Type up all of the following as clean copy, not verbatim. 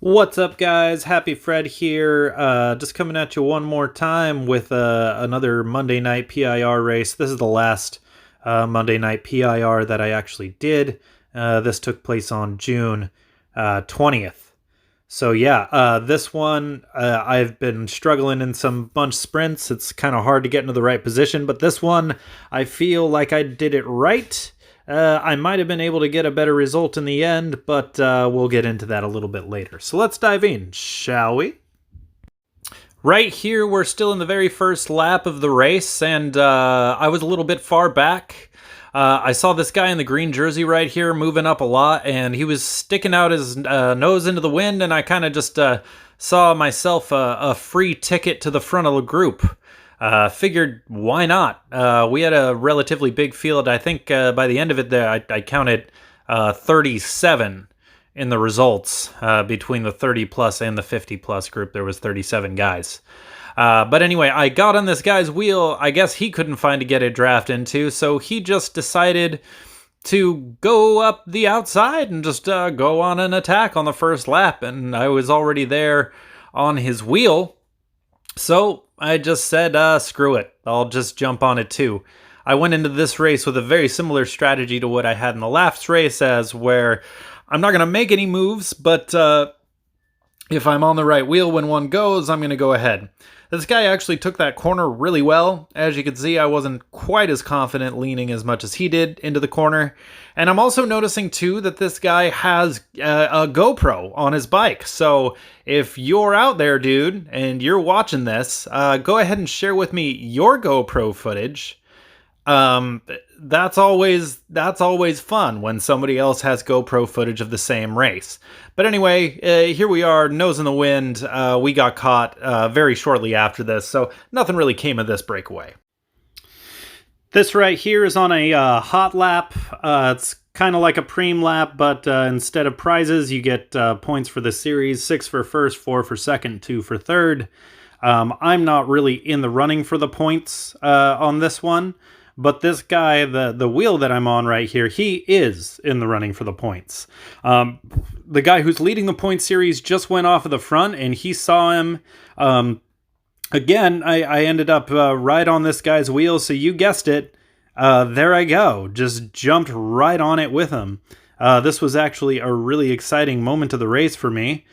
What's up, guys? Happy Fred here. Just coming at you one more time with another Monday night PIR race. This is the last Monday night PIR that I actually did. This took place on June 20th. So yeah, this one I've been struggling in some bunch sprints. It's kind of hard to get into the right position, but this one I feel like I did it right. I might have been able to get a better result in the end, but we'll get into that a little bit later. So let's dive in, shall we? Right here, we're still in the very first lap of the race, and I was a little bit far back. I saw this guy in the green jersey right here moving up a lot, and he was sticking out his nose into the wind, and I kind of just saw myself a free ticket to the front of the group. Figured, why not? We had a relatively big field. I think by the end of it, there I counted 37 in the results. Between the 30 plus and the 50 plus group, there was 37 guys. But anyway, I got on this guy's wheel. I guess he couldn't find to get a draft into, so he just decided to go up the outside and just go on an attack on the first lap. And I was already there on his wheel, so I just said, screw it. I'll just jump on it too. I went into this race with a very similar strategy to what I had in the last race, as where I'm not going to make any moves, but if I'm on the right wheel when one goes, I'm going to go ahead. This guy actually took that corner really well. As you can see, I wasn't quite as confident leaning as much as he did into the corner. And I'm also noticing too that this guy has a GoPro on his bike. So if you're out there, dude, and you're watching this, go ahead and share with me your GoPro footage. That's always fun when somebody else has GoPro footage of the same race. But anyway, here we are, nose in the wind. We got caught very shortly after this, so nothing really came of this breakaway. This right here is on a hot lap. It's kind of like a preem lap, but instead of prizes, you get points for the series: 6 for first, 4 for second, 2 for third. I'm not really in the running for the points on this one. But this guy, the wheel that I'm on right here, he is in the running for the points. The guy who's leading the point series just went off of the front, and he saw him. Again, I ended up right on this guy's wheel, so you guessed it. There I go. Just jumped right on it with him. This was actually a really exciting moment of the race for me.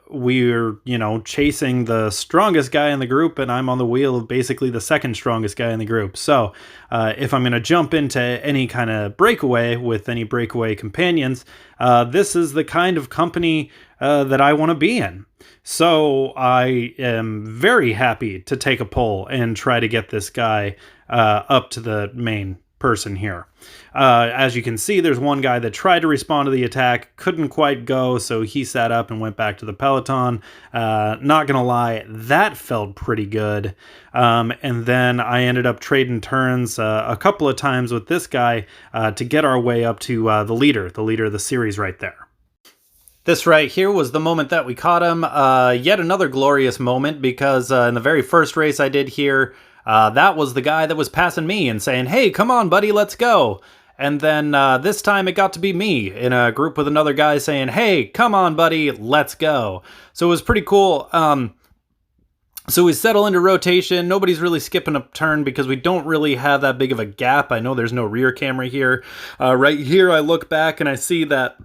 We were, chasing the strongest guy in the group, and I'm on the wheel of basically the second strongest guy in the group. So if I'm going to jump into any kind of breakaway with any breakaway companions, this is the kind of company that I want to be in. So I am very happy to take a poll and try to get this guy up to the main person here. As you can see, there's one guy that tried to respond to the attack, couldn't quite go, so he sat up and went back to the peloton. Not gonna lie, that felt pretty good. And then I ended up trading turns a couple of times with this guy to get our way up to the leader of the series right there. This right here was the moment that we caught him. Yet another glorious moment, because in the very first race I did here, that was the guy that was passing me and saying, "Hey, come on, buddy, let's go." And then this time it got to be me in a group with another guy saying, "Hey, come on, buddy, let's go." So it was pretty cool. So we settle into rotation. Nobody's really skipping a turn because we don't really have that big of a gap. I know there's no rear camera here. Right here, I look back and I see that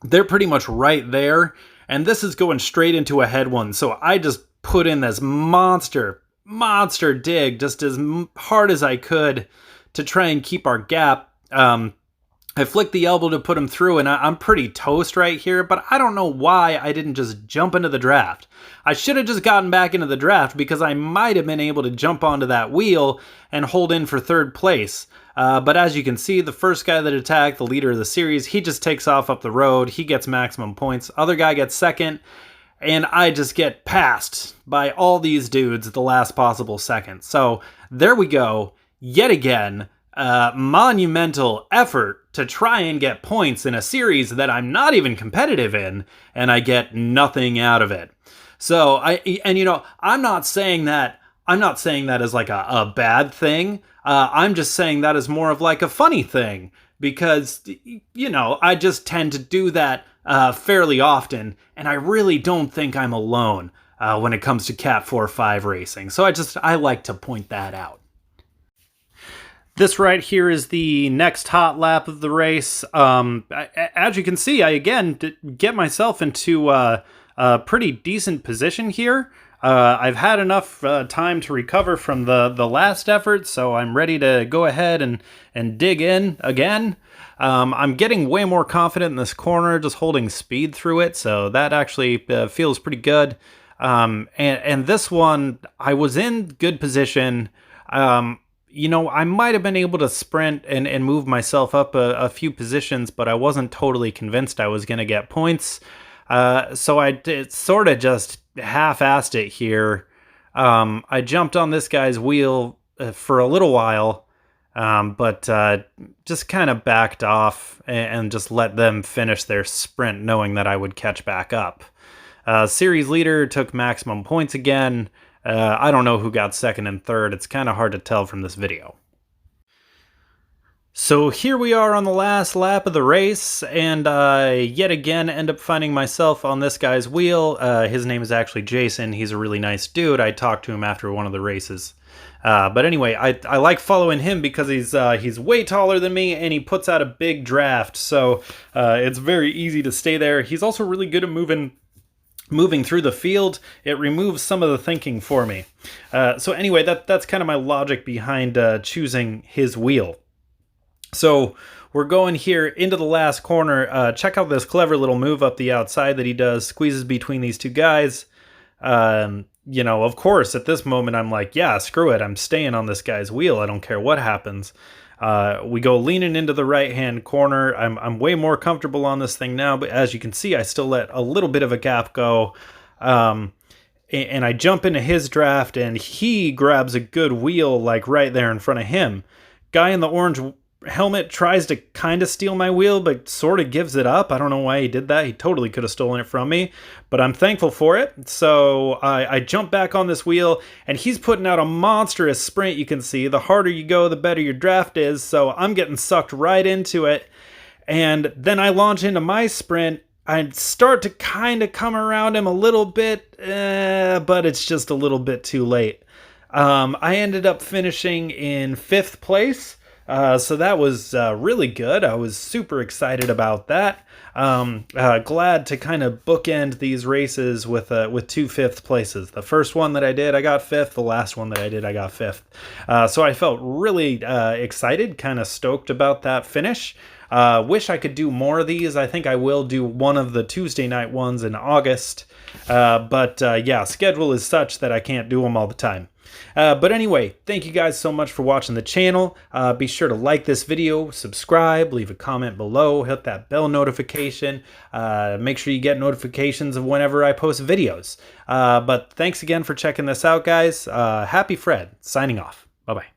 they're pretty much right there. And this is going straight into a head one. So I just put in this monster dig just as hard as I could to try and keep our gap. I flicked the elbow to put him through, and I'm pretty toast right here, but I don't know why I didn't just jump into the draft. I should have just gotten back into the draft, because I might have been able to jump onto that wheel and hold in for third place. But as you can see, the first guy that attacked, the leader of the series, he just takes off up the road. He gets maximum points. Other guy gets second. And I just get passed by all these dudes at the last possible second. So there we go. Yet again, monumental effort to try and get points in a series that I'm not even competitive in, and I get nothing out of it. So I'm not saying that as like a bad thing. I'm just saying that as more of like a funny thing. because, I just tend to do that fairly often, and I really don't think I'm alone when it comes to Cat 4-5 racing. So I like to point that out. This right here is the next hot lap of the race. As you can see, I again get myself into a pretty decent position here. I've had enough time to recover from the last effort, so I'm ready to go ahead and dig in again. I'm getting way more confident in this corner, just holding speed through it, so that actually feels pretty good. And this one, I was in good position. I might have been able to sprint and move myself up a few positions, but I wasn't totally convinced I was going to get points. So I sort of just half-assed it here. I jumped on this guy's wheel for a little while, but just kind of backed off and just let them finish their sprint, knowing that I would catch back up. Series leader took maximum points again. I don't know who got second and third. It's kind of hard to tell from this video. So here we are on the last lap of the race, and yet again end up finding myself on this guy's wheel. His name is actually Jason. He's a really nice dude. I talked to him after one of the races. But anyway, I like following him because he's way taller than me, and he puts out a big draft. So it's very easy to stay there. He's also really good at moving through the field. It removes some of the thinking for me. So anyway, that's kind of my logic behind choosing his wheel. So we're going here into the last corner. Check out this clever little move up the outside that he does. Squeezes between these two guys. Of course, at this moment, I'm like, yeah, screw it. I'm staying on this guy's wheel. I don't care what happens. We go leaning into the right-hand corner. I'm way more comfortable on this thing now, but as you can see, I still let a little bit of a gap go. And I jump into his draft, and he grabs a good wheel, like right there in front of him. Guy in the orange helmet tries to kind of steal my wheel, but sort of gives it up. I don't know why he did that. He totally could have stolen it from me, but I'm thankful for it. So I jump back on this wheel, and he's putting out a monstrous sprint. You can see the harder you go, the better your draft is. So I'm getting sucked right into it. And then I launch into my sprint. I start to kind of come around him a little bit, but it's just a little bit too late. I ended up finishing in 5th place. So that was really good. I was super excited about that. Glad to kind of bookend these races with 2 5th places. The first one that I did, I got 5th. The last one that I did, I got 5th. So I felt really excited, kind of stoked about that finish. Wish I could do more of these. I think I will do one of the Tuesday night ones in August. But yeah, schedule is such that I can't do them all the time. But anyway, thank you guys so much for watching the channel. Be sure to like this video, subscribe, leave a comment below, hit that bell notification. Make sure you get notifications of whenever I post videos. But thanks again for checking this out, guys. Happy Fred, signing off. Bye-bye.